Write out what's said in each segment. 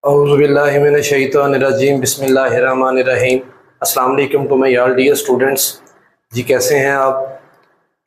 औज़ुबिल्लाहिमिनश्शैतानिर्रजीम बिस्मिल्लाहिर्रहमानिर्रहीम। अस्सलाम वालेकुम to my all dear students. जी कैसे हैं आप?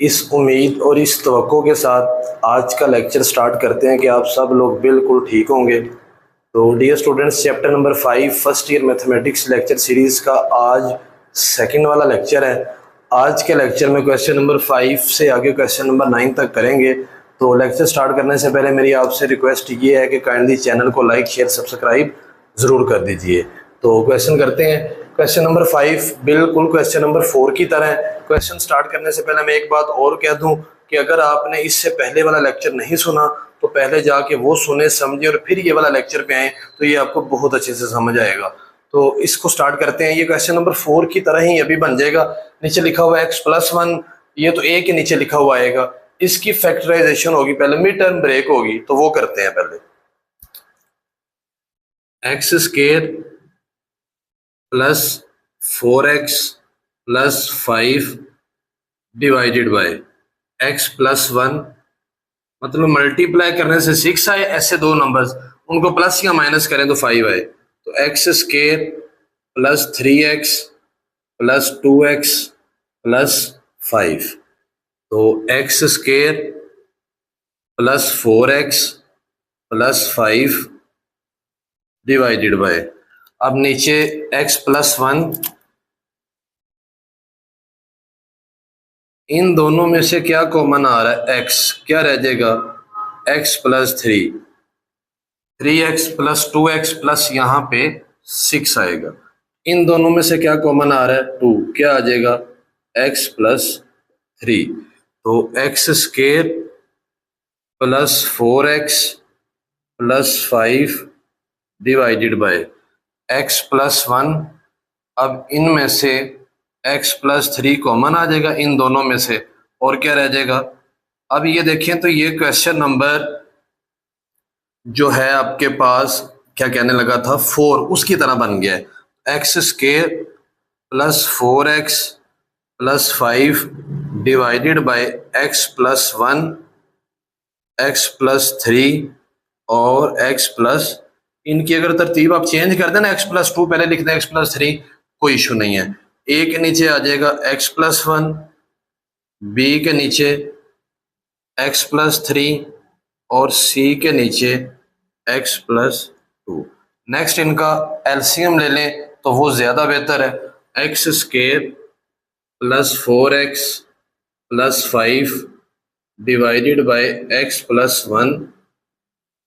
इस उम्मीद और इस तवक्को के साथ आज का लेक्चर स्टार्ट करते हैं कि आप सब लोग बिल्कुल ठीक होंगे। तो dear students, chapter number 5 first year mathematics lecture series का आज सेकंड वाला लेक्चर है। आज के लेक्चर में क्वेश्चन नंबर 5 से आगे क्वेश्चन नंबर 9 तक करेंगे। तो लेक्चर स्टार्ट करने से पहले मेरी आपसे रिक्वेस्ट ये है कि काइंडली चैनल को लाइक शेयर सब्सक्राइब ज़रूर कर दीजिए। तो क्वेश्चन करते हैं। क्वेश्चन नंबर 5 बिल्कुल क्वेश्चन नंबर 4 की तरह है। क्वेश्चन स्टार्ट करने से पहले मैं एक बात और कह दूं कि अगर आपने इससे पहले वाला लेक्चर नहीं सुना तो पहले जाके वो सुने समझे और फिर ये वाला लेक्चर पे आए तो ये आपको बहुत अच्छे से समझ आएगा। तो इसको स्टार्ट करते हैं। ये क्वेश्चन नंबर 4 की तरह ही अभी बन जाएगा। नीचे लिखा हुआ है x+1, ये तो a के नीचे लिखा हुआ आएगा। इसकी फैक्टराइजेशन होगी, पहले मिड टर्म ब्रेक होगी, तो वो करते हैं। पहले x² plus 4x plus 5 divided by x+1, मतलब मल्टीप्लाई करने से 6 आए, ऐसे दो नंबर्स उनको प्लस या माइनस करें तो 5 आए। तो x² plus 3x plus 2x plus 5, तो x² plus 4x plus 5 divided bye, अब नीचे x+1, इन दोनों में से क्या कॉमन आ रहा है? x, क्या रह जाएगा? x+3, 3x plus 2x plus यहाँ पे 6 आएगा। इन दोनों में से क्या कॉमन आ रहा है? 2, क्या आ जाएगा? x+3, तो x² plus 4x plus 5 divided by x+1। अब इनमें से x+3 कॉमन आ जाएगा इन दोनों में से, और क्या रह जाएगा? अब ये देखें तो ये क्वेश्चन नंबर जो है आपके पास क्या कहने लगा था, 4, उसकी तरह बन गया है। x² plus 4x plus 5 divided by x+1, x+3 और x+, इनकी अगर तरतीब आप चेंज कर देना, x+2 पहले लिख दें, x+3, कोई इशू नहीं है। a के नीचे आ जाएगा x+1, b के नीचे x+3 और c के नीचे x+2। नेक्स्ट इनका एलसीएम ले लें तो वो ज्यादा बेहतर है। x² plus 4x plus 5 divided by x+1,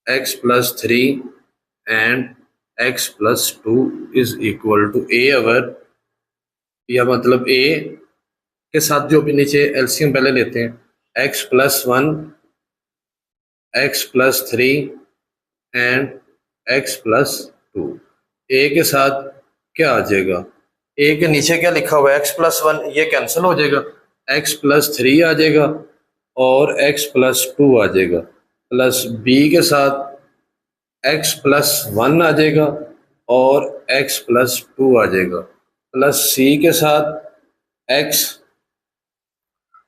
x+3 and x+2 is equal to a। अवर या मतलब a के साथ जो भी नीचे एलसीएम पहले लेते हैं, x+1, x+3 and x+2, a के साथ क्या आ जाएगा? a के नीचे क्या लिखा हुआ है? x+1, ये कैंसिल हो जाएगा, x+3 आ जाएगा और x+2 आ जाएगा, प्लस b के साथ x+1 आ जाएगा और x+2 आ जाएगा, प्लस c के साथ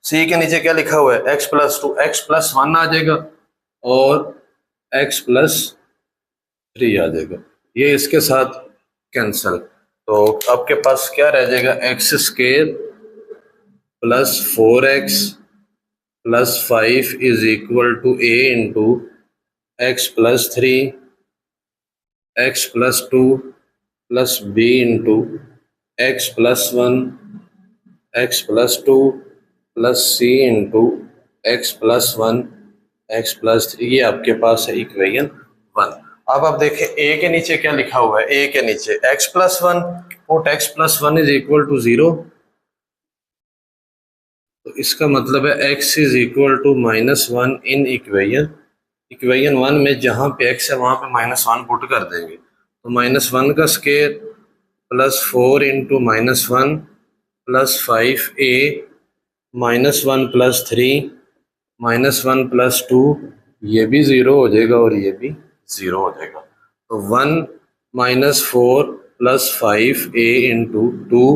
c के नीचे क्या लिखा हुआ है? x+2, x+1 आ जाएगा और x+3 आ जाएगा, ये इसके साथ कैंसल। तो आपके पास क्या रह जाएगा? x² plus 4x plus 5 is equal to a into x+3, x+2 plus b into x+1, x+2 plus c into x+1, x+3, ये आपके पास है इक्वेशन 1। अब आप देखें a के नीचे क्या लिखा हुआ है? a के नीचे x+1 और x+1 इज इक्वल टू 0, तो इसका मतलब है x is equal to -1 in equation 1 में जहां पे x है वहां पे -1 पुट कर देंगे, तो -1 का square plus 4 into -1 plus 5a -1 plus 3 -1 plus 2, ये भी 0 हो जाएगा और ये भी 0 हो जाएगा। तो 1 - 4 प्लस 5a इंटू 2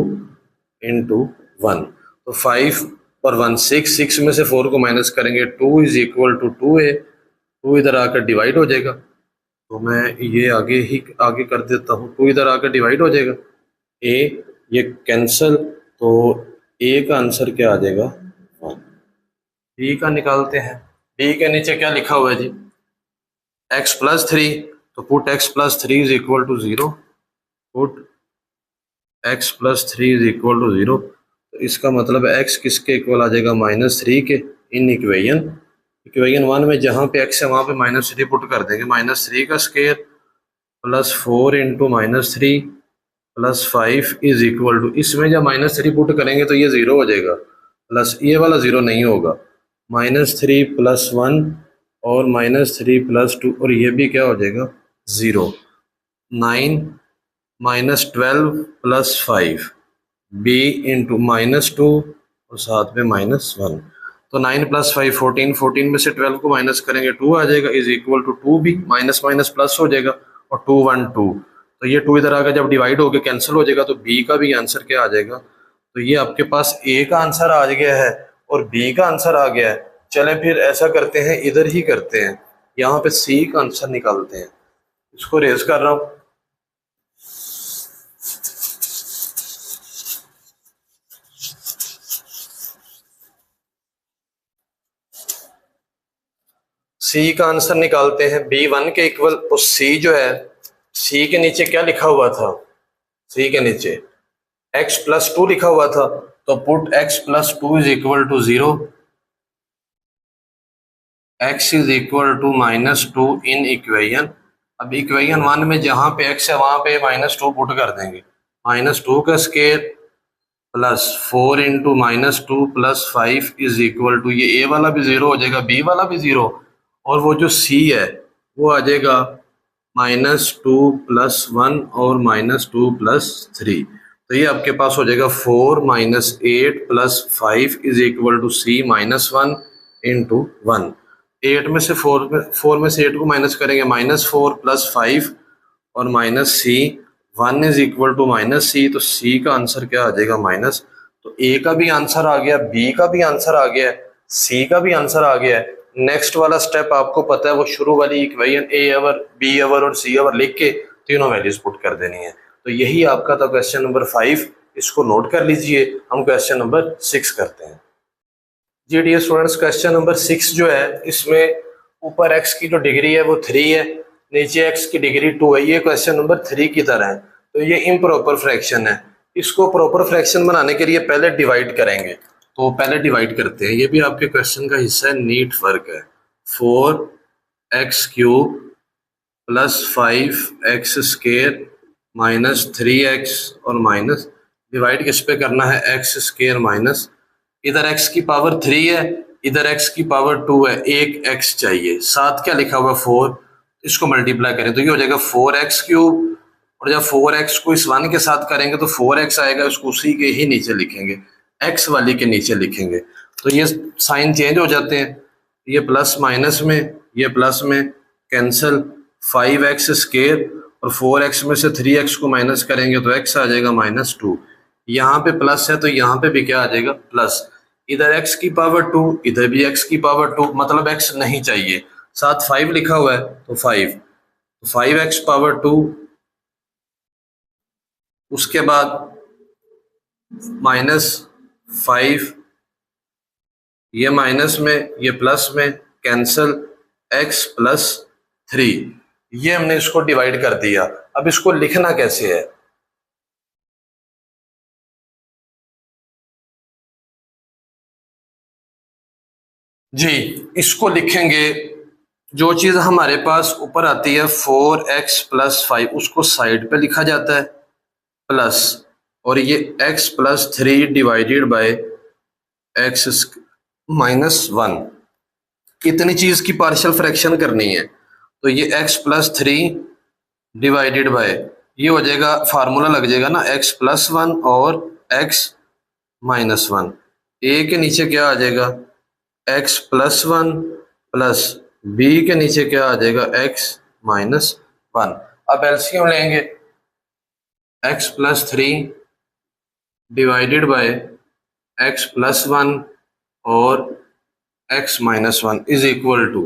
इंटू 1, तो 5 और 1 6 में से 4 को माइनस करेंगे, 2 इज इक्वल टू 2a, 2 इधर आकर डिवाइड हो जाएगा, तो मैं ये आगे कर देता हूँ। 2 इधर आकर डिवाइड हो जाएगा, ए ये कैंसल, तो ए का आंसर क्या आ जाएगा 1। बी का निकालते हैं। बी के नीचे क्या लिखा हुआ है जी, x+3, तो put x+3 is equal to 0। Put x+3 is equal to 0, तो इसका मतलब x किसके इक्वल आ जाएगा, -3 के। इन इक्वेशन 1 में जहाँ पे x है वहाँ पे -3 पुट कर देंगे। -3 का square plus 4 into -3 plus 5 is equal to, इसमें जब -3 पुट करेंगे तो ये 0 हो जाएगा, प्लस ये वाला 0 नहीं होगा, -3 + 1 और -3 + 2, और ये भी क्या हो जाएगा 0। 9 -12 + 5 b इंटू -2 और साथ में -1, तो 9 + 5 14, 14 में से 12 को माइनस करेंगे 2 आ जाएगा, is equal to 2b, minus minus plus हो जाएगा, और 2 1 2, तो ये 2 इधर आकर जब डिवाइड होकर कैंसिल हो जाएगा, तो b का भी आंसर क्या आ जाएगा। तो ये आपके पास a का आंसर आ गया है और b का आंसर आ गया है। चले फिर ऐसा करते हैं, इधर ही करते हैं, यहाँ पे c का आंसर निकालते हैं। इसको रेज कर रहा हूँ। सी का आंसर निकालते हैं, B1 के इक्वल, तो सी जो है, सी के नीचे क्या लिखा हुआ था, सी के नीचे x+2 लिखा हुआ था, तो put x+2 is equal to 0, x is equal to -2 in equation. अब इक्वेशन 1 में जहां पे x है वहां पे -2 पुट कर देंगे, -2 का square plus 4 into -2 plus 5 is equal to, ये a वाला भी 0 हो जाएगा, b वाला भी 0, और वो जो c है वो आ जाएगा -2 + 1 और -2 + 3, तो ये आपके पास हो जाएगा 4 - 8 + 5 is equal to c -1 into 1। 8 में से 4 में से 8 को माइनस करेंगे, -4 + 5 और -c, 1 is equal to -c, तो c का आंसर क्या आ जाएगा माइनस। तो a का भी आंसर आ गया, b का भी आंसर आ गया, c का भी आंसर आ गया। नेक्स्ट वाला स्टेप आपको पता है, वो शुरू वाली equation a over b over और c ओवर लिख के तीनों वैल्यूज पुट कर देनी है। तो यही आपका था क्वेश्चन नंबर 5, इसको नोट कर लीजिए। हम क्वेश्चन नंबर 6 करते हैं। जी डियर स्टूडेंट्स, क्वेश्चन नंबर 6 जो है, इसमें ऊपर x की जो डिग्री है वो 3 है, नीचे x की डिग्री 2 है। ये क्वेश्चन नंबर 3 की तरह है, तो ये इम्प्रॉपर फ्रैक्शन है। इसको प्रॉपर फ्रैक्शन बनाने के लिए पहले डिवाइड करेंगे, तो पहले डिवाइड करते हैं। ये भी आपके क्वेश्चन का हिस्सा है, नीट वर्क है। 4x³ + 5x² -3x और माइनस, डिवाइड किस पे करना है, x² माइनस, इधर x की पावर 3 है, इधर x की पावर 2 है, एक x चाहिए, साथ क्या लिखा हुआ 4, इसको मल्टीप्लाई करें तो ये हो जाएगा 4x³, और जब 4x को इस 1 के साथ करेंगे तो 4x आएगा, उसको उसी के ही नीचे लिखेंगे, x वाली के नीचे लिखेंगे, तो ये साइन चेंज हो जाते हैं, ये प्लस माइनस में, ये प्लस में कैंसल, 5x² और 4x में से 3x को माइनस करेंगे तो x आ जाएगा -2, यहाँ पे प्लस है तो यहाँ पे भी क्या आ जाएगा प्लस, इधर x की पावर 2, इधर भी x की पावर 2, मतलब x नहीं चाहिए, साथ 5 लिखा हुआ है तो 5x पावर 2, उसके बाद -5, ये माइनस में ये प्लस में, कैंसल, x+3, ये हमने इसको डिवाइड कर दिया। अब इसको लिखना कैसे है, जी इसको लिखेंगे, जो चीज हमारे पास ऊपर आती है 4x + 5 उसको साइड पे लिखा जाता है प्लस, और ये x+3 डिवाइडेड बाय x -1, इतनी चीज की पार्शियल फ्रैक्शन करनी है, तो ये x+3 डिवाइडेड बाय, ये हो जाएगा, फार्मूला लग जाएगा ना, x+1 और x -1, a के नीचे क्या आ जाएगा x+1 प्लस b के नीचे क्या आ जाएगा x -1। अब एलसीएम लेंगे, x+3 डिवाइडेड बाय x+1 और x -1 is equal to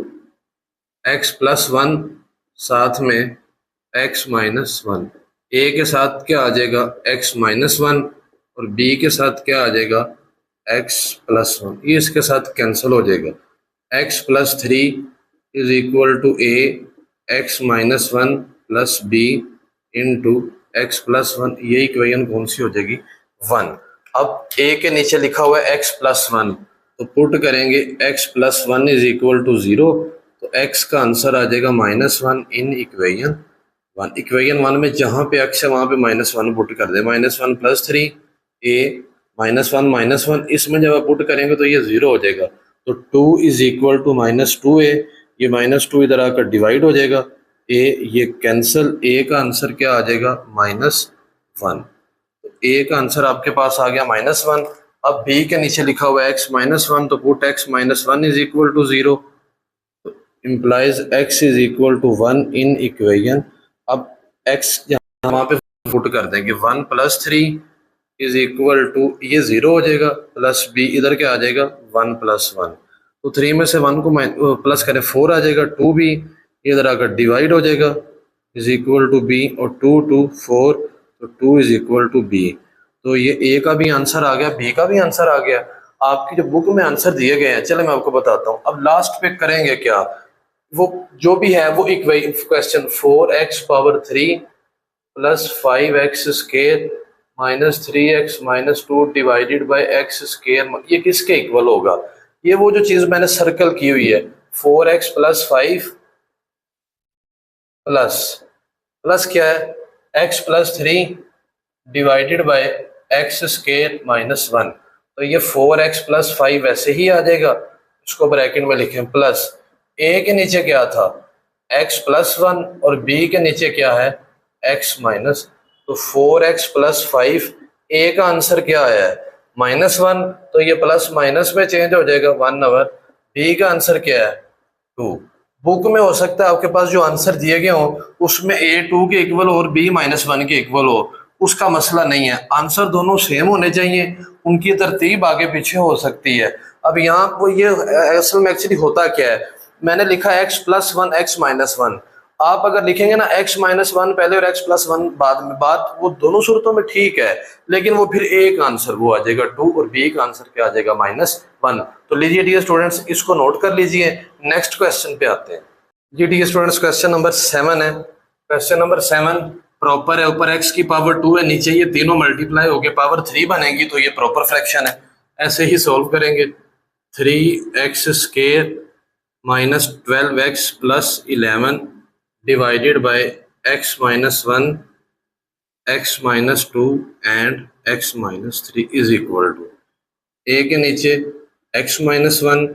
x+1 साथ में x माइनस वन। ए के साथ क्या आ जाएगा x माइनस वन और b के साथ क्या आ जाएगा x प्लस वन। ये इसके साथ कैंसिल हो जाएगा। x plus three is equal to a x minus one plus b into x plus one. ये इक्वेशन कौन सी हो जाएगी वन। अब a के नीचे लिखा हुआ है x प्लस वन, तो पुट करेंगे x plus one is equal to zero, तो x का आंसर आ जाएगा minus one in equation one. Equation one में जहाँ पे x है वहाँ पे माइनस वन पुट कर दे। माइनस वन प्लस थ्री ए माइनस वन, इसमें जब आप पुट करेंगे तो ये जीरो हो जाएगा। तो two is equal to minus two a, ये माइनस टू इधर आकर डिवाइड हो जाएगा। ए ये कैंसिल, ए का आंसर क्या आ जाएगा माइनस वन। ए का आंसर आपके पास आ गया माइनस वन। अब बी के नीचे लिखा हुआ है एक्स माइनस वन, तो put x minus one is equal to zero, implies x is equal to one in equation. अब एक्स वहां पे पुट कर देंगे, one plus three is equal to, ये जीरो हो जाएगा, प्लस बी इधर क्या आ जाएगा वन प्लस वन। तो थ्री में से वन को प्लस करें फोर आ जाएगा, टू बी इधर आकर डिवाइड हो जाएगा इज इक्वल टू बी, और टू टू फोर, तो two is equal to b. तो ये ए का भी आंसर आ गया, बी का भी आंसर आ गया। आपकी जो बुक में आंसर दिए गए हैं, चले मैं आपको बताता हूँ। अब लास्ट पे करेंगे क्या, वो जो भी है वो question, four x power three plus five x square minus three x minus two divided by x square, ये किसके इक्वल होगा। ये वो जो चीज मैंने सर्कल की हुई है, four x plus five plus क्या है x plus three divided by x square minus one. तो ये फोर एक्स प्लस फाइव वैसे ही आ जाएगा, इसको ब्रैकेट में लिखें, प्लस a के नीचे क्या था x प्लस वन और b के नीचे क्या है x माइनस। तो four x plus five, a का आंसर क्या आया है माइनस वन, तो ये प्लस माइनस में चेंज हो जाएगा वन आवर। b का आंसर क्या है टू। बुक में हो सकता है आपके पास जो आंसर दिए गए हो उसमें ए टू के इक्वल हो और बी माइनस वन के इक्वल हो, उसका मसला नहीं है, आंसर दोनों सेम होने चाहिए, उनकी तरतीब आगे पीछे हो सकती है। अब यहाँ वो ये असल में एक्चुअली होता क्या है, मैंने लिखा x plus one x minus one, आप अगर लिखेंगे ना एक्स माइनस वन पहले और एक्स प्लस वन बाद में, बात वो दोनों सूरतों में ठीक है, लेकिन वो फिर ए का आंसर वो आ जाएगा टू और बी का आंसर क्या आ जाएगा माइनस वन। तो लीजिए डियर स्टूडेंट्स, इसको नोट कर लीजिए। नेक्स्ट क्वेश्चन पे आते हैं जी डियर स्टूडेंट्स। क्वेश्चन नंबर 7 है। क्वेश्चन नंबर 7 प्रॉपर है, ऊपर x की पावर 2 है, नीचे ये तीनों मल्टीप्लाई होके पावर 3 बनेगी, तो ये प्रॉपर फ्रैक्शन है। ऐसे ही सोल्व करेंगे, 3x square minus 12x plus 11 divided by x minus one, x minus two and x minus three is equal to, a के नीचे x माइनस वन,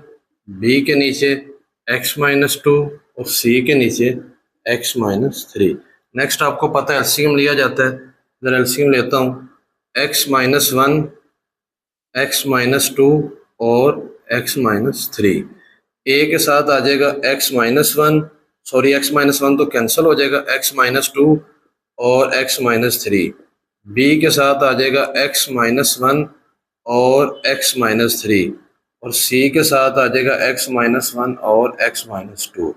b के नीचे x माइनस टू और c के नीचे x माइनस थ्री। नेक्स्ट आपको पता है एलसीएम लिया जाता है, इधर एलसीएम लेता हूँ, x minus one, x minus to और x माइनस थ्री। a के साथ आ जाएगा x minus one, sorry x minus one तो कैंसिल हो जाएगा, x माइनस टू और x माइनस थ्री। b के साथ आ जाएगा x माइनस वन और x माइनस थ्री, और c के साथ आ जाएगा x माइनस वन और x माइनस टू।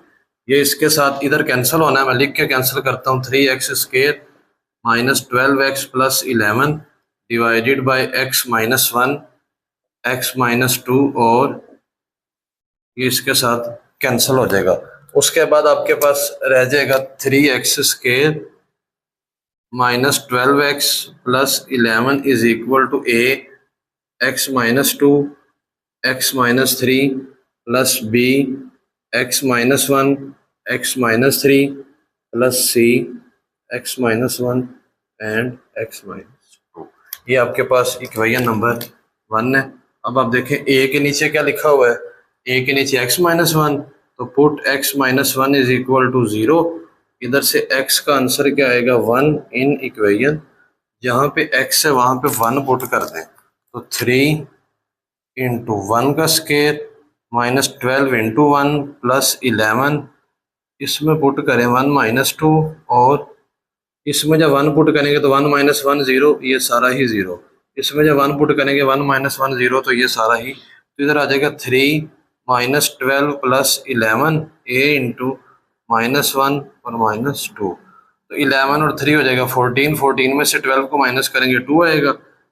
ये इसके साथ इधर कैंसिल होना है, मैं लिख के कैंसिल करता हूँ, 3x square minus 12x plus 11 divided by x minus one, x minus to, और ये इसके साथ कैंसिल हो जाएगा। उसके बाद आपके पास रह जाएगा 3x square minus 12x plus 11 is equal to a x minus two, x minus three plus b x minus one, x minus three plus c x minus one and x minus two. ये आपके पास equation number 1 है। अब आप देखें a के नीचे क्या लिखा हुआ है, a के नीचे x माइनस वन, तो put x minus one is equal to zero, इधर से x का आंसर क्या आएगा 1 इन इक्वेशन, जहाँ पे x है वहाँ पे 1 पुट कर दें, तो 3 इंटू वन का square minus 12 into one plus 11, इसमें पुट करें 1 माइनस टू, और इसमें जब 1 पुट करेंगे तो 1 माइनस वन जीरो, ये सारा ही जीरो, इसमें जब 1 पुट करेंगे 1 माइनस वन जीरो, तो ये सारा ही, तो इधर आ जाएगा 3 माइनस 12 प्लस 11 a इंटू -1 और -2, तो 11 और 3 हो जाएगा 14, 14 में से 12 को माइनस करेंगे 2 आएगा,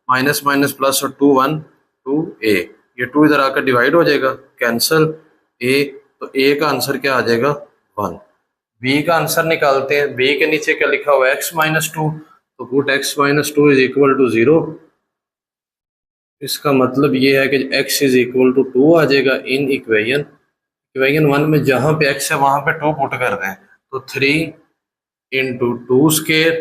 माइनस माइनस प्लस और 2 1 2a, ये 2 इधर आकर डिवाइड हो जाएगा, कैंसिल a, तो a का आंसर क्या आ जाएगा 1। b का आंसर निकालते हैं, b के नीचे क्या लिखा हुआ है x-2, तो put x-2 is equal to 0। इसका मतलब ये है कि x इज इक्वल टू 2 आ जाएगा इन इक्वेशन 1 में, जहां पे x है वहां पे 2 पुट कर दें, तो 3 into 2 square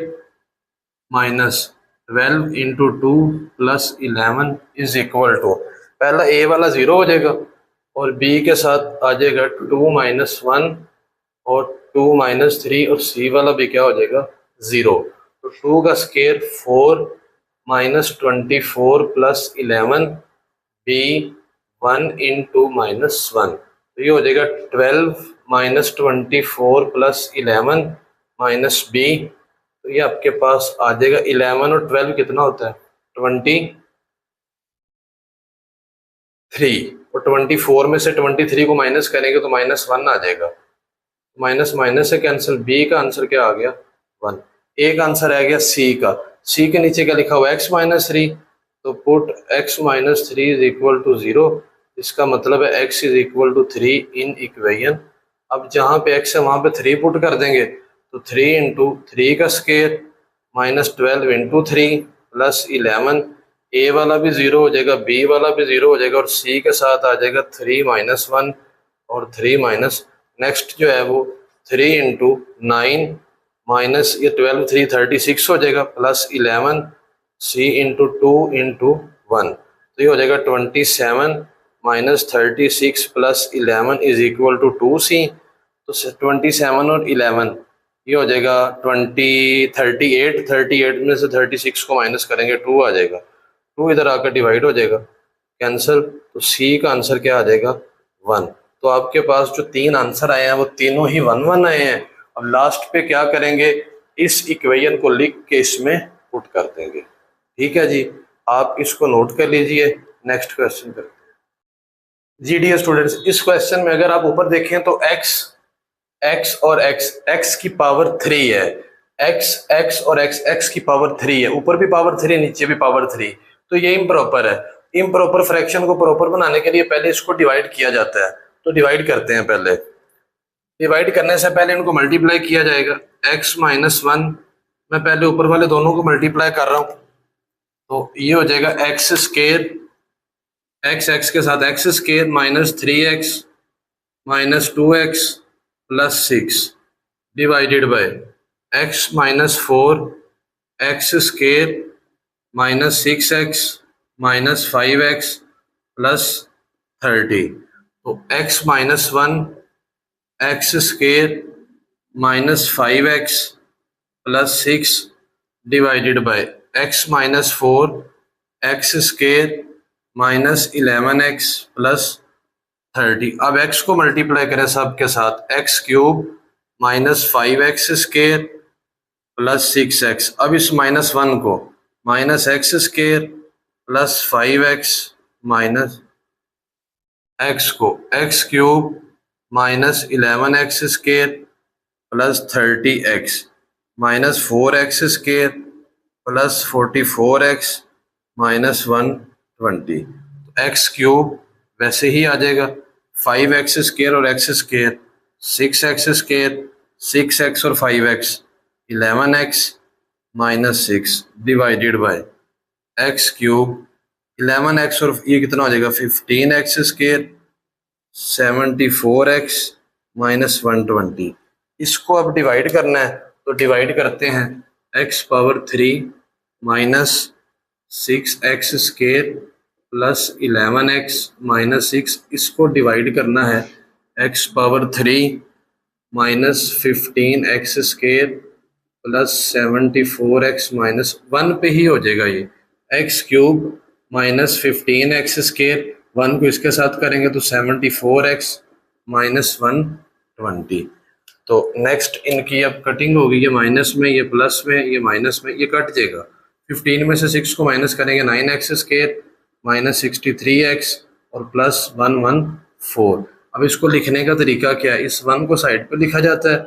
minus 12 into 2 plus 11 is equal to, पहला a वाला 0 हो जाएगा और b के साथ आ जाएगा 2 माइनस 1 और 2 माइनस 3 और c वाला भी क्या हो जाएगा 0, तो 2 का square 4 minus 24 plus 11 b 1 into -1, तो ये हो जाएगा 12 माइनस 24 प्लस 11 माइनस b, तो ये आपके पास आ जाएगा 11 और 12 कितना होता है 23, और 24 में से 23 को माइनस करेंगे तो -1 आ जाएगा, माइनस माइनस से कैंसिल, b का आंसर क्या आ गया 1। a का आंसर आ गया c का, c के नीचे क्या लिखा हुआ है x-3, तो put x-3 is equal to 0, इसका मतलब है x is equal to 3 in equation. अब जहां पे x है वहां पे 3 पुट कर देंगे, तो 3 इंटू 3 का square minus 12 into 3 plus 11, a वाला भी 0 हो जाएगा, b वाला भी 0 हो जाएगा और c के साथ आ जाएगा 3 माइनस 1 और 3 माइनस, नेक्स्ट जो है वो 3 इंटू 9 माइनस ये 12 3 36 हो जाएगा प्लस 11 c इंटू 2 इंटू 1, तो ये हो जाएगा 27 minus 36 plus 11 is equal to 2c, तो 27 और 11 ये हो जाएगा 38 में से 36 को माइनस करेंगे 2 आ जाएगा, 2 इधर आकर डिवाइड हो जाएगा, कैंसिल, तो c का आंसर क्या आ जाएगा 1। तो आपके पास जो 3 आंसर आए हैं वो तीनों ही 1 1 आए हैं। अब लास्ट पे क्या करेंगे, इस इक्वेशन को लिख के इसमें पुट कर देंगे, ठीक है जी, आप इसको नोट कर लीजिए। नेक्स्ट क्वेश्चन करते हैं जी डियर स्टूडेंट्स। इस क्वेश्चन में अगर आप ऊपर देखें तो x और x की पावर 3 है, x और x की पावर 3 है, ऊपर भी पावर 3 नीचे भी पावर 3, तो ये इम्प्रॉपर है। इम्प्रॉपर फ्रैक्शन को प्रॉपर बनाने के लिए पहले इसको डिवाइड किया जाता है, तो डिवाइड करते हैं। पहले डिवाइड करने से पहले इनको मल्टीप्लाई किया जाएगा, x-1, मैं पहले ऊपर वाले दोनों को मल्टीप्लाई कर रहा हूं, तो ये हो जाएगा एक्स स्केयर, x के साथ x square minus 3x minus 2x plus 6 divided by x minus 4 x square minus 6x minus 5x plus 30, तो x minus 1 x square minus 5x plus 6 divided by x minus 4 x square minus 11x plus 30। अब x को multiply करें सब के साथ, x cube minus 5x square plus 6x, अब इस -1 को minus x square plus 5x minus x को x cube minus 11x square plus 30x minus 4x square plus 44x minus 120, x cube वैसे ही आ जाएगा, 5x स्केयर और x square 6x square, 6x और 5x 11x minus 6 divided by x cube 11x और ये कितना हो जाएगा 15x स्केयर 74x माइनस 120। इसको अब डिवाइड करना है, तो डिवाइड करते हैं, x power 3 minus 6x square plus 11x minus 6, इसको डिवाइड करना है, x power 3 minus 15x square plus 74x minus 1 पे ही हो जाएगा ये, x cube minus 15x square 1 को इसके साथ करेंगे तो 74x माइनस 120। तो नेक्स्ट इनकी अब कटिंग होगी, ये माइनस में, ये प्लस में, ये माइनस में, ये कट जाएगा। 15 में से 6 को माइनस करेंगे 9x स्केयर माइनस 63x और प्लस 114। अब इसको लिखने का तरीका क्या है, इस 1 को साइड पे लिखा जाता है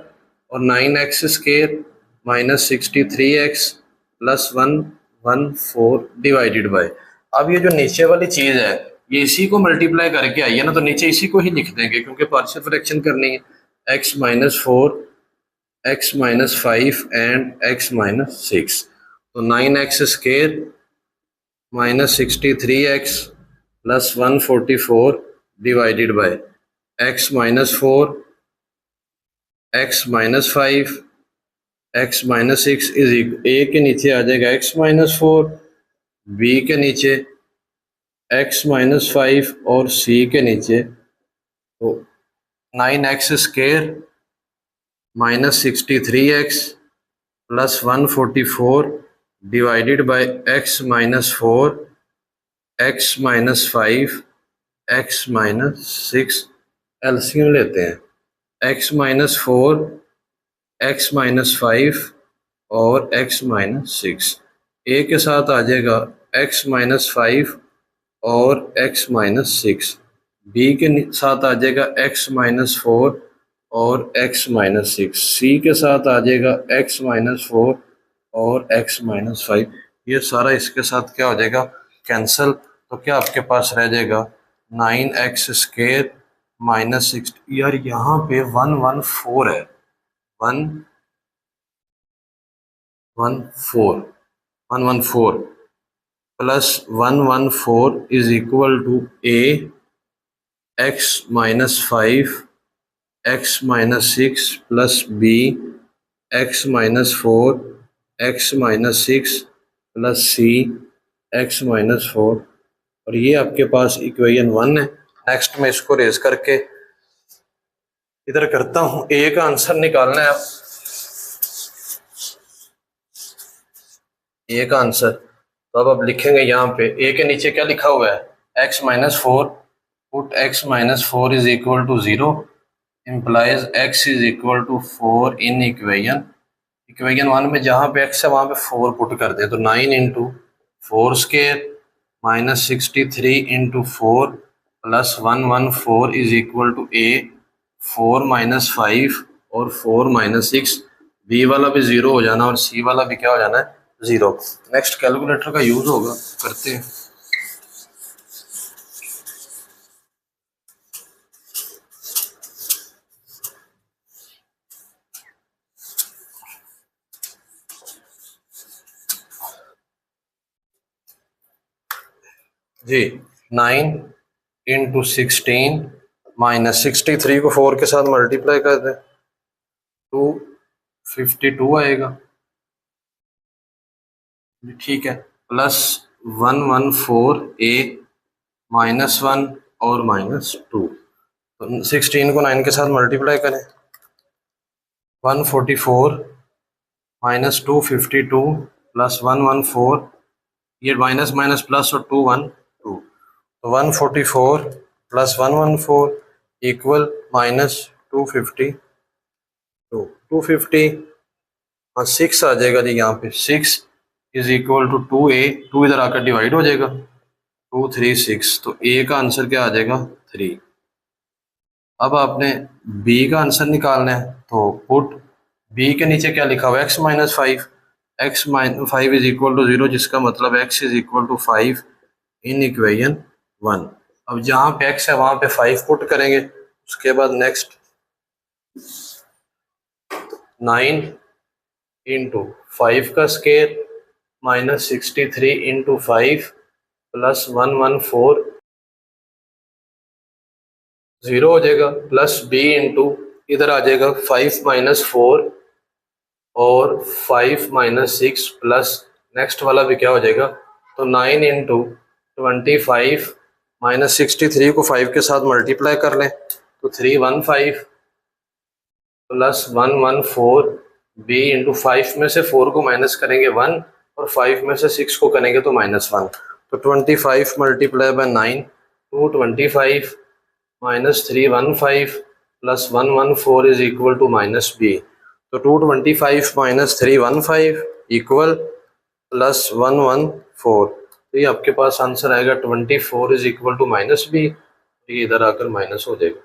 और 9x square minus 63x plus 114 divided by, अब ये जो नीचे वाली चीज़ है ये इसी को मल्टीप्लाई करके आई है ना, तो नीचे इसी को ही लिख देंगे क्योंकि पार्शियल फ्रैक्शन करनी है। x minus 4, x minus 5 and x minus 6, तो 9x square minus 63x plus 144 divided by x minus 4, x minus 5, x minus 6 is a के नीचे आ जाएगा x माइनस 4, b के नीचे x माइनस 5 और c के नीचे, तो 9x square minus 63x plus 144 divided by x minus 4, x minus 5, x minus 6, LCM लेते हैं, x माइनस 4, x माइनस 5 और x माइनस 6, a के साथ आ जाएगा x माइनस 5 और x माइनस 6, b के साथ आ जाएगा x माइनस 4 और x माइनस 6, c के साथ आ जाएगा x माइनस 4 और x माइनस 5। ये सारा इसके साथ क्या हो जाएगा, कैंसिल, तो क्या आपके पास रह जाएगा 9x स्क्वायर माइनस 6, यार यहाँ पे 114 है, 114 plus 114 is equal to a x minus 5 x minus 6 plus b x minus 4 x minus 6 plus c x minus 4, और ये आपके पास इक्वेशन 1 है। नेक्स्ट मैं इसको रेज करके इधर करता हूं, a का आंसर निकालना है। अब a का आंसर तो अब लिखेंगे यहाँ पे a के नीचे क्या लिखा हुआ है x minus 4, put x minus 4 is equal to 0 implies x is equal to 4 in equation 1 में जहाँ पे x है वहाँ पे 4 पुट कर दे, तो 9 into 4 square minus 63 into 4 plus 114 is equal to a 4 minus 5 और 4 माइनस 6, b वाला भी 0 हो जाना और c वाला भी क्या हो जाना है 0। नेक्स्ट कैलकुलेटर का यूज होगा, करते हैं। जी 9 इंटू 16 माइनस 63 को 4 के साथ मल्टीप्लाई कर दें, 252 आएगा, ठीक है, प्लस 114 a माइनस 1 और माइनस 2, तो 16 को 9 के साथ मल्टीप्लाई करें, 144 माइनस 252 प्लस 114, ये माइनस माइनस प्लस और 212, तो 144 प्लस 114 इक्वल माइनस 250, तो 250 और 6 आ जाएगा जी, यहाँ पे 6 इज इक्वल टू 2a, 2 इधर आकर डिवाइड हो जाएगा, 2 3 6, तो a का आंसर क्या आ जाएगा 3। अब आपने b का आंसर निकालना है, तो पुट b के नीचे क्या लिखा हुआ है x minus 5, x minus 5 is equal to 0, जिसका मतलब x is equal to 5 in equation 1। अब जहाँ पे x है वहाँ पे 5 पुट करेंगे, उसके बाद नेक्स्ट 9 इंटू 5 का स्क्वायर माइनस 63 इंटू 5 प्लस 114 0 हो जाएगा, प्लस b इंटू इधर आ जाएगा 5 माइनस 4 और 5 माइनस 6 प्लस नेक्स्ट वाला भी क्या हो जाएगा, तो 9 इंटू 25 माइनस 63 को 5 के साथ मल्टीप्लाई कर लें, तो 315 प्लस 114 b इंटू 5 में से 4 को माइनस करेंगे 1 और 5 में से 6 को करेंगे तो माइनस 1, तो 25 multiply by 9, 225 minus 315 plus 114 is equal to minus b, तो 225 माइनस 315 इक्वल प्लस 114, तो ये आपके पास आंसर आएगा 24 is equal to minus b, ये इधर आकर माइनस हो जाएगा।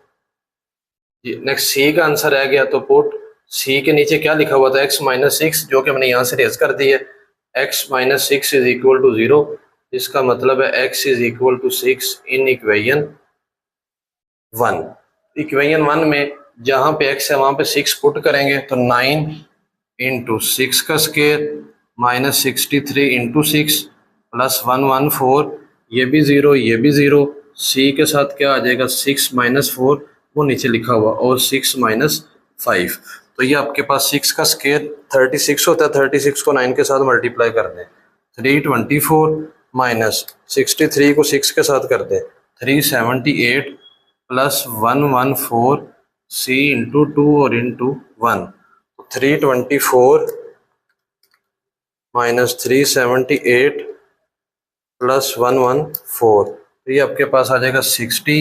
जी नेक्स्ट सी का आंसर आ गया, तो पुट सी के नीचे क्या लिखा हुआ था, x-6, जो कि हमने यहाँ से रेज कर दी है। x-6 इज इक्वल टू 0, इसका मतलब है x is equal to 6 in equation 1। Equation 1 में जहाँ पे x है वहाँ पे 6 पुट करेंगे, तो 9 इंटू 6 का स्केयर माइनस 63 इंटू 6 प्लस 114, ये भी 0 ये भी 0। सी के साथ क्या आ जाएगा, 6 माइनस 4 वो नीचे लिखा हुआ, और 6 माइनस 5। तो ये आपके पास 6 का स्केयर 36 होता है, 36 को 9 के साथ मल्टीप्लाई कर दें, 324 माइनस 63 को 6 के साथ कर दें, 378 प्लस 114 सी इंटू 2 और इंटू 1, 324 माइनस 378 प्लस 114, तो ये आपके पास आ जाएगा 60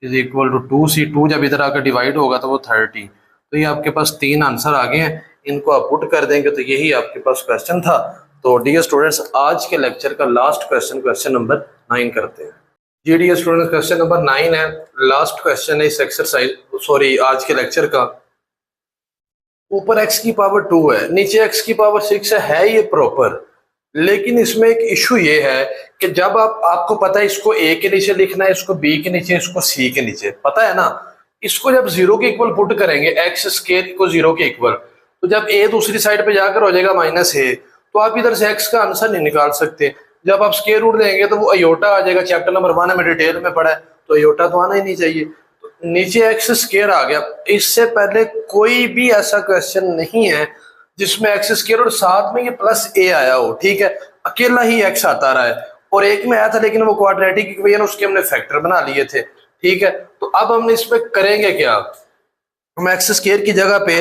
इज इक्वल टू 2c। 2 जब इधर आकर डिवाइड होगा तो वो 30। तो ये आपके पास 3 आंसर आ गए हैं, इनको आप पुट कर देंगे तो यही आपके पास क्वेश्चन था। तो डियर स्टूडेंट्स, आज के लेक्चर का लास्ट क्वेश्चन, क्वेश्चन नंबर 9 करते हैं। जी डियर स्टूडेंट्स, क्वेश्चन नंबर 9 है, लास्ट क्वेश्चन है इस एक्सरसाइज, सॉरी आज के लेक्चर का। ऊपर x की पावर 2 है, नीचे x की पावर 6 है ये प्रॉपर, लेकिन इसमें एक इशू ये है कि जब आपको पता है इसको a के नीचे लिखना है, इसको b के नीचे, इसको c के नीचे, पता है ना। इसको जब 0 के इक्वल पुट करेंगे, x स्क्वायर को 0 के इक्वल, तो जब a दूसरी साइड पे जाकर हो जाएगा माइनस a, तो आप इधर से x का आंसर नहीं निकाल सकते। जब आप स्क्वायर रूट देंगे तो वो अयोटा आ जाएगा, चैप्टर नंबर 1 में डिटेल में पढ़ा है, तो अयोटा तो आना ही नहीं चाहिए। नीचे एक्स स्क्वायर आ गया। इससे पहले कोई भी ऐसा क्वेश्चन नहीं है जिसमें एक्स स्क्वायर और साथ में ये प्लस ए आया हो, ठीक है, अकेला ही एक्स आता रहा है। और एक में आया था लेकिन वो क्वाड्रेटिक इक्वेशन, उसके हमने फैक्टर बना लिए थे, ठीक है। तो अब हम इसमें करेंगे क्या, हम एक्स स्क्वायर की जगह पे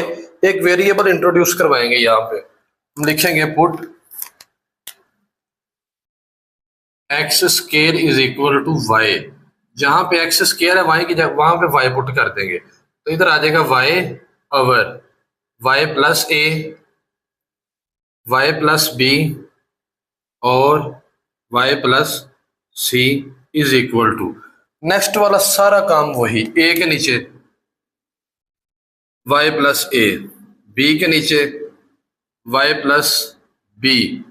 एक वेरिएबल इंट्रोड्यूस करवाएंगे। यहाँ पे हम लिखेंगे put x square is equal to y, जहां पे एक्स स्क्वायर है वाई की जगह वहां पे वाई पुट कर देंगे, तो इधर आ जाएगा y over y plus a, y plus b और y plus c is equal to, next वाला सारा काम वही, ए के नीचे वाई प्लस ए, बी के नीचे वाई प्लस बी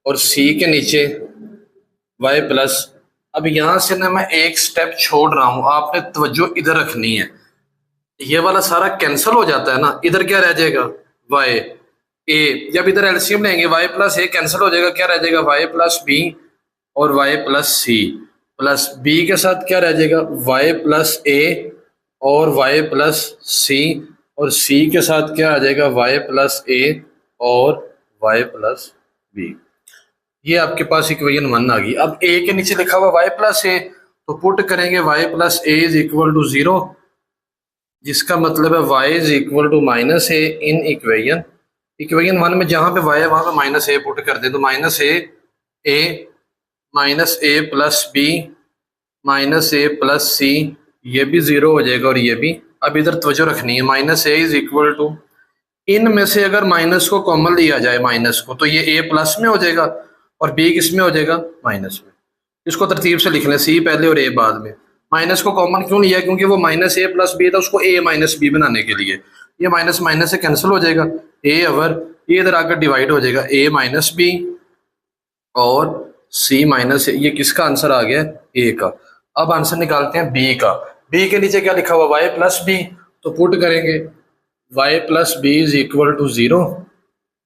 और सी के नीचे वाई प्लस। अब यहां से ना मैं एक स्टेप छोड़ रहा हूं, आपने तवज्जो इधर रखनी है। ये वाला सारा कैंसिल हो जाता है ना, इधर क्या रह जाएगा वाई ए, जब इधर एलसीएम लेंगे वाई प्लस ए कैंसिल हो जाएगा, क्या रह जाएगा वाई प्लस बी और वाई प्लस सी, प्लस बी के साथ क्या रह जाएगा वाई प्लस ए और वाई प्लस सी, और सी के साथ क्या आ जाएगा वाई प्लस ए और वाई प्लस बी। ये आपके पास इक्वेशन 1 आ गई। अब ए के नीचे लिखा हुआ वाई प्लस ए, तो पुट करेंगे y plus a is equal to 0, जिसका मतलब है y is equal to minus a in equation. Equation 1 में जहां पे वाई है वहां पे माइनस ए पुट कर दे, तो minus A minus a plus B minus a plus सी, ये भी 0 हो जाएगा और ये भी। अब इधर तवज्जो रखनी है, minus a is equal to, इन में से अगर माइनस को कॉमन लिया जाए माइनस को, तो ये ए प्लस में हो जाएगा और बी किस में हो जाएगा माइनस में। इसको तरतीब से लिख लें, सी पहले और ए बाद में। माइनस को कॉमन क्यों लिया, क्योंकि वो माइनस ए प्लस बी था, उसको ए माइनस बी बनाने के लिए ये माइनस माइनस से कैंसिल हो जाएगा, ए ओवर ये इधर आकर डिवाइड हो जाएगा, ए माइनस बी और सी माइनस ए। ये किसका आंसर आ गया ए का। अब आंसर निकालते हैं बी का। बी के नीचे क्या लिखा हुआ वाई प्लस बी, तो पुट करेंगे y plus b is equal to 0,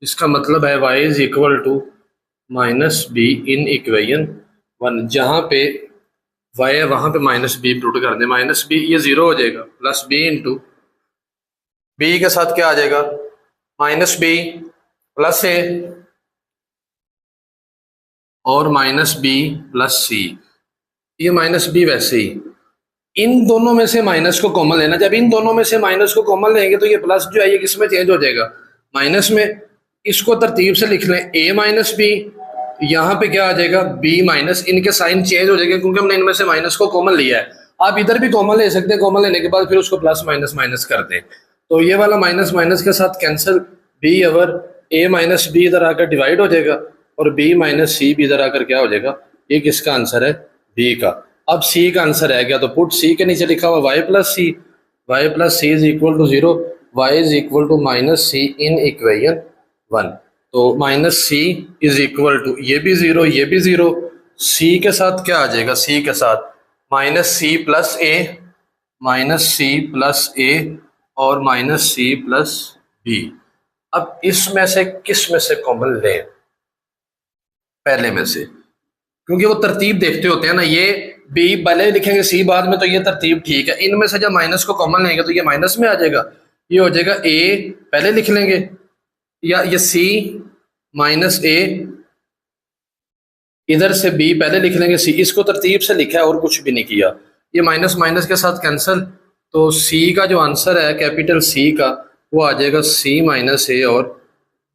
इसका मतलब है y is equal to minus b in equation 1, जहां पे वाई है वहां पे माइनस बी पुट कर दे, माइनस बी ये 0 हो जाएगा, प्लस बी इंटू बी के साथ क्या आ जाएगा माइनस बी प्लस ए और माइनस बी प्लस सी। ये माइनस बी वैसे ही, इन दोनों में से माइनस को कॉमन लेना, जब इन दोनों में से माइनस को कॉमन लेंगे तो ये प्लस जो है ये किस में चेंज हो जाएगा माइनस में। इसको तरतीब से लिख लें, ए माइनस बी, यहाँ पे क्या आ जाएगा बी माइनस, इनके साइन चेंज हो जाएंगे क्योंकि हमने इनमें से माइनस को कॉमन लिया है। आप इधर भी कॉमन ले सकते हैं, कॉमन लेने के बाद फिर उसको प्लस माइनस माइनस कर दें, तो ये वाला माइनस माइनस के साथ कैंसिल, बी ओवर ए माइनस बी इधर आकर डिवाइड हो जाएगा और बी माइनस सी भी इधर आकर क्या हो जाएगा, ये किसका आंसर है बी का। अब सी का आंसर है क्या, तो पुट सी के नीचे लिखा हुआ y plus c, y plus c is equal to 0, y is equal to minus c in equation 1। तो minus c is equal to ये भी 0, ये भी 0, सी के साथ क्या आ जाएगा, सी के साथ माइनस सी प्लस ए, माइनस सी प्लस ए और माइनस सी प्लस बी। अब इसमें से किस में से कॉमन लें, पहले में से, क्योंकि वो तरतीब देखते होते हैं ना, ये बी पहले लिखेंगे सी बाद में, तो ये तरतीब ठीक है। इनमें से जब माइनस को कॉमन लेंगे तो ये माइनस में आ जाएगा, ये हो जाएगा ए पहले लिख लेंगे, या ये सी माइनस ए, इधर से बी पहले लिख लेंगे सी, इसको तरतीब से लिखा है और कुछ भी नहीं किया। ये माइनस माइनस के साथ कैंसिल, तो सी का जो आंसर है कैपिटल सी का वो आ जाएगा सी माइनस ए और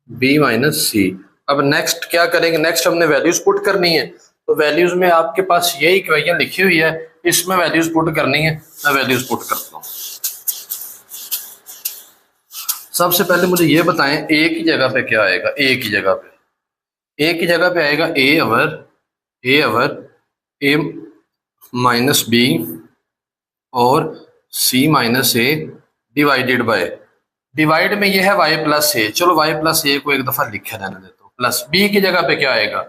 बी माइनस सी। अब नेक्स्ट क्या करेंगे, नेक्स्ट हमने वैल्यूज पुट करनी है। तो वैल्यूज में आपके पास ये इक्वेशन लिखी हुई है, इसमें वैल्यूज पुट करनी है। मैं वैल्यूज पुट करता हूँ। सबसे पहले मुझे ये बताएं ए की जगह पे क्या आएगा, ए की जगह पे आएगा ए अवर ए माइनस बी और c minus a divided by, divide में ये है वाई प्लस ए, चलो वाई प्लस ए को एक दफा लिखे रहने देता हूँ, प्लस बी की जगह पे क्या आएगा,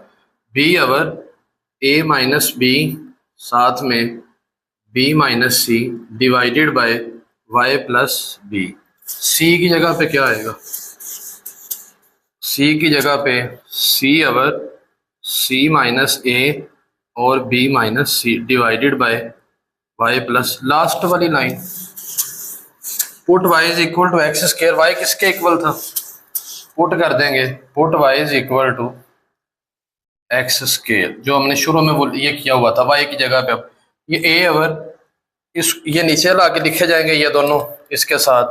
B over A minus B साथ में B minus C divided by Y plus B. C की जगह पे क्या आएगा, सी की जगह पे सी अवर सी माइनस ए और b minus C divided by Y plus, last वाली line put y is equal to x square, y किसके इक्वल था, पुट कर देंगे, put y is equal to x square, जो हमने शुरू में वो ये किया हुआ था वाई की जगह पे। अब ये ए अवर इस ये नीचे ला के लिखे जाएंगे ये दोनों इसके साथ,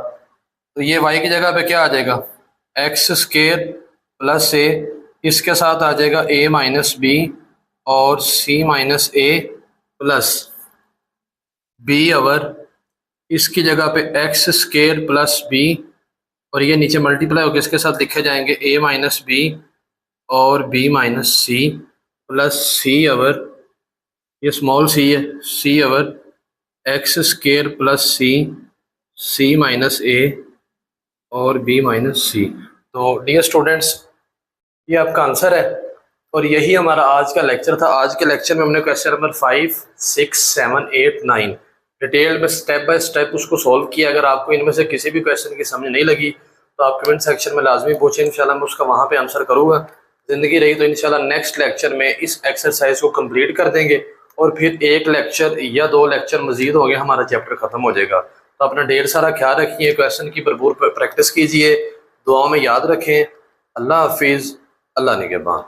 तो ये वाई की जगह पे क्या आ जाएगा, एक्स स्क्वायर प्लस ए, इसके साथ आ जाएगा ए माइनस बी और c minus a plus b over इसकी जगह पे एक्स स्क्वायर प्लस बी और ये नीचे मल्टीप्लाई होकर इसके साथ लिखे जाएंगे ए माइनस बी और बी माइनस सी प्लस सी अवर, ये स्मॉल सी है, सी अवर x square plus C, C minus a और बी माइनस सी। तो डियर स्टूडेंट्स ये आपका आंसर है और यही हमारा आज का लेक्चर था। आज के लेक्चर में हमने क्वेश्चन नंबर 5, 6, 7, 8, 9 डिटेल में स्टेप बाय स्टेप उसको सॉल्व किया। अगर आपको इनमें से किसी भी क्वेश्चन की समझ नहीं लगी तो आप कमेंट सेक्शन में लाजमी पूछें, इंशाल्लाह मैं उसका वहाँ पे आंसर करूँगा। ज़िंदगी रही तो इंशाल्लाह नेक्स्ट लेक्चर में इस एक्सरसाइज को कंप्लीट कर देंगे और फिर एक लेक्चर या 2 लेक्चर मजीद हो गए, हमारा चैप्टर ख़त्म हो जाएगा। तो अपना ढेर सारा ख्याल रखिए, क्वेश्चन की भरपूर प्रैक्टिस कीजिए, दुआओं में याद रखें। अल्लाह हाफिज़, अल्लाह निगहबान।